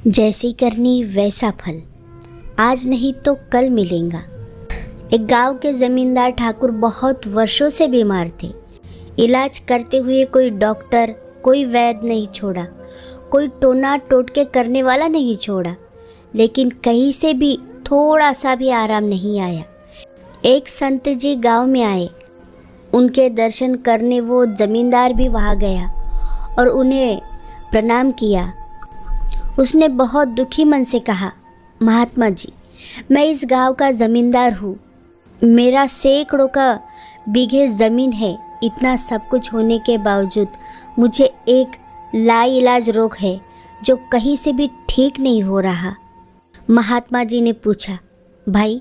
जैसी करनी वैसा फल, आज नहीं तो कल मिलेगा। एक गांव के जमींदार ठाकुर बहुत वर्षों से बीमार थे। इलाज करते हुए कोई डॉक्टर, कोई वैद्य नहीं छोड़ा, कोई टोना टोटके करने वाला नहीं छोड़ा, लेकिन कहीं से भी थोड़ा सा भी आराम नहीं आया। एक संत जी गांव में आए। उनके दर्शन करने वो जमींदार भी वहां गया और उन्हें प्रणाम किया। उसने बहुत दुखी मन से कहा, महात्मा जी, मैं इस गांव का ज़मींदार हूँ। मेरा सैकड़ों का बीघे ज़मीन है। इतना सब कुछ होने के बावजूद मुझे एक लाइलाज रोग है जो कहीं से भी ठीक नहीं हो रहा। महात्मा जी ने पूछा, भाई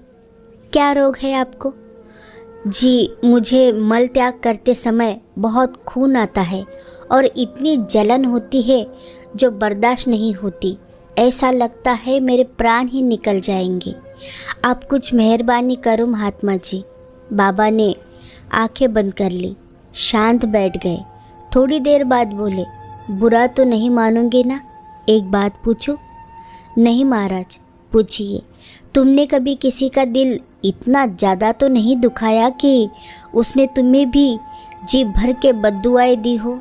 क्या रोग है आपको? जी, मुझे मल त्याग करते समय बहुत खून आता है और इतनी जलन होती है जो बर्दाश्त नहीं होती। ऐसा लगता है मेरे प्राण ही निकल जाएंगे। आप कुछ मेहरबानी करो महात्मा जी। बाबा ने आंखें बंद कर ली, शांत बैठ गए। थोड़ी देर बाद बोले, बुरा तो नहीं मानोगे ना? एक बात पूछूं? नहीं महाराज, पूछिए। तुमने कभी किसी का दिल इतना ज़्यादा तो नहीं दुखाया कि उसने तुम्हें भी जी भर के बद्दुआएं दी हो,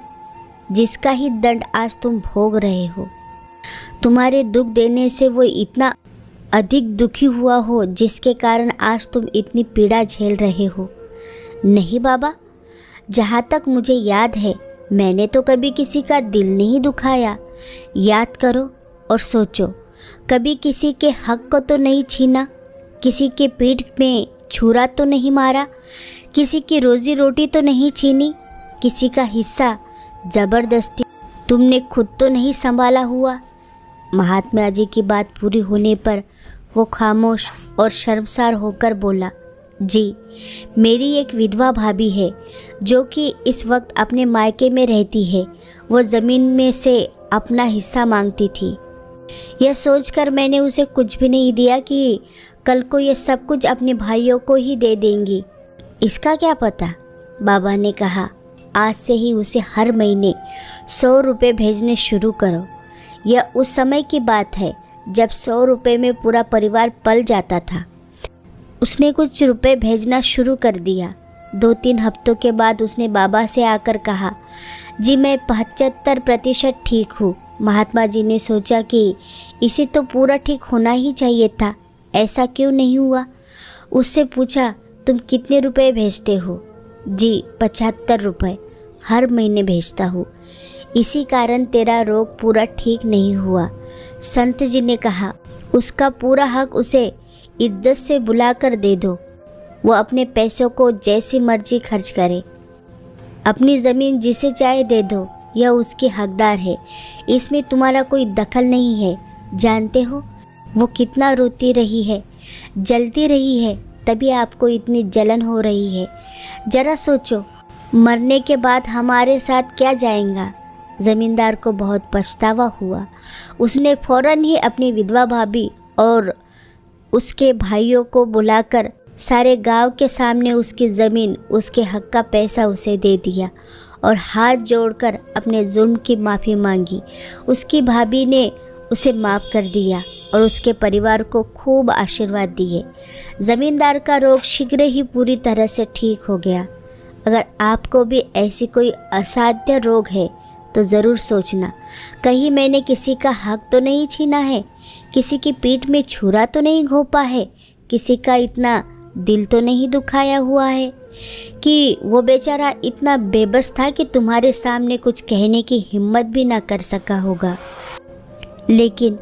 जिसका ही दंड आज तुम भोग रहे हो? तुम्हारे दुख देने से वो इतना अधिक दुखी हुआ हो जिसके कारण आज तुम इतनी पीड़ा झेल रहे हो? नहीं बाबा, जहाँ तक मुझे याद है मैंने तो कभी किसी का दिल नहीं दुखाया। याद करो और सोचो, कभी किसी के हक को तो नहीं छीना, किसी के पीठ में छुरा तो नहीं मारा, किसी की रोजी रोटी तो नहीं छीनी, किसी का हिस्सा ज़बरदस्ती तुमने खुद तो नहीं संभाला हुआ। महात्मा जी की बात पूरी होने पर वो खामोश और शर्मसार होकर बोला, जी, मेरी एक विधवा भाभी है जो कि इस वक्त अपने मायके में रहती है। वो ज़मीन में से अपना हिस्सा मांगती थी। यह सोचकर मैंने उसे कुछ भी नहीं दिया कि कल को ये सब कुछ अपने भाइयों को ही दे देंगी। इसका क्या पता? बाबा ने कहा, आज से ही उसे हर महीने 100 रुपये भेजने शुरू करो। यह उस समय की बात है जब 100 रुपये में पूरा परिवार पल जाता था। उसने कुछ रुपए भेजना शुरू कर दिया। 2-3 हफ्तों के बाद उसने बाबा से आकर कहा, जी मैं 75% ठीक हूँ। महात्मा जी ने सोचा कि इसे तो पूरा ठीक होना ही चाहिए था, ऐसा क्यों नहीं हुआ? उससे पूछा, तुम कितने रुपए भेजते हो? जी 75 रुपये हर महीने भेजता हूँ। इसी कारण तेरा रोग पूरा ठीक नहीं हुआ। संत जी ने कहा, उसका पूरा हक उसे इज्जत से बुलाकर दे दो। वो अपने पैसों को जैसी मर्जी खर्च करे, अपनी ज़मीन जिसे चाहे दे दो, यह उसकी हकदार है। इसमें तुम्हारा कोई दखल नहीं है। जानते हो वो कितना रोती रही है, जलती रही है, तभी आपको इतनी जलन हो रही है। ज़रा सोचो, मरने के बाद हमारे साथ क्या जाएगा? ज़मींदार को बहुत पछतावा हुआ। उसने फ़ौरन ही अपनी विधवा भाभी और उसके भाइयों को बुलाकर सारे गांव के सामने उसकी ज़मीन, उसके हक का पैसा उसे दे दिया और हाथ जोड़कर अपने जुल्म की माफ़ी मांगी। उसकी भाभी ने उसे माफ़ कर दिया और उसके परिवार को खूब आशीर्वाद दिए। ज़मींदार का रोग शीघ्र ही पूरी तरह से ठीक हो गया। अगर आपको भी ऐसी कोई असाध्य रोग है तो ज़रूर सोचना, कहीं मैंने किसी का हक तो नहीं छीना है, किसी की पीठ में छुरा तो नहीं घोंपा है, किसी का इतना दिल तो नहीं दुखाया हुआ है कि वो बेचारा इतना बेबस था कि तुम्हारे सामने कुछ कहने की हिम्मत भी ना कर सका होगा। लेकिन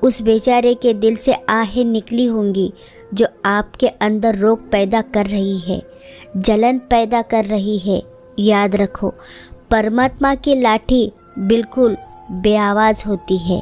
उस बेचारे के दिल से आहें निकली होंगी जो आपके अंदर रोग पैदा कर रही है, जलन पैदा कर रही है। याद रखो, परमात्मा की लाठी बिल्कुल बेआवाज़ होती है।